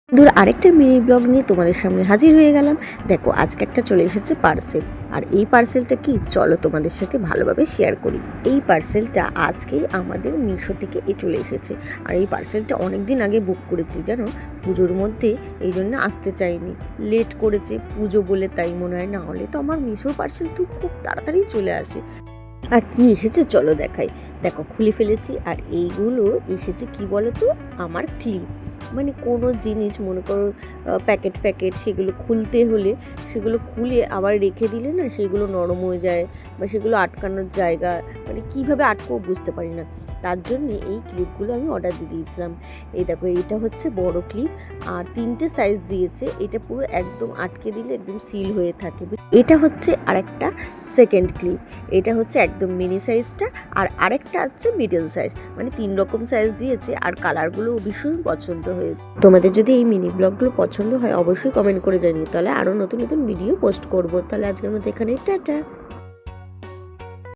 আরেকটা mini blog নিয়ে তোমাদের সামনে হাজির হয়ে গেলাম। দেখো আজকে একটা চলে এসেছে পার্সেল, আর এই পার্সেলটা কি চলো তোমাদের সাথে ভালোভাবে শেয়ার করি। এই পার্সেলটা আজকেই আমাদের মিশো থেকে চলে এসেছে, আর এই পার্সেলটা অনেক দিন আগে বুক করেছি জানো, পুজোর মধ্যে, এই জন্য আসতে চাইনি, লেট করেছে পুজো বলে, তাই মনে হয়, না হলে তো আমার মিশোর পার্সেল তো খুব তাড়াতাড়ি চলে আসে। আর কি এসেছে চলো দেখাই। দেখো খুলে ফেলেছি, আর এইগুলো এসেছে কি বলো তো, আমার ক্লিপ। মানে কোনো জিনিস মনে করো প্যাকেট ফ্যাকেট সেগুলো খুলতে হলে সেগুলো খুলে আবার রেখে দিলে না সেগুলো নরম হয়ে যায়, বা সেগুলো আটকানোর জায়গা, মানে কীভাবে আটকাবো বুঝতে পারি না। তার জন্যে এই ক্লিপগুলো আমি অর্ডার দিয়ে দিয়েছিলাম। এই দেখো এইটা হচ্ছে বড় ক্লিপ, আর 3টে সাইজ দিয়েছে। এটা পুরো একদম আটকে দিলে একদম সিল হয়ে থাকে। এটা হচ্ছে আরেকটা সেকেন্ড ক্লিপ, এটা হচ্ছে একদম মিনি সাইজটা, আর আরেকটা আছে মিডল সাইজ। মানে 3 রকম সাইজ দিয়েছে, আর কালারগুলো ভীষণ পছন্দ হয়ে। তোমাদের যদি এই মিনি ব্লগগুলো পছন্দ হয় অবশ্যই কমেন্ট করে জানিয়ে, তাহলে আরও নতুন নতুন ভিডিও পোস্ট করবো। তাহলে আজকের মধ্যে এখানে টাটা।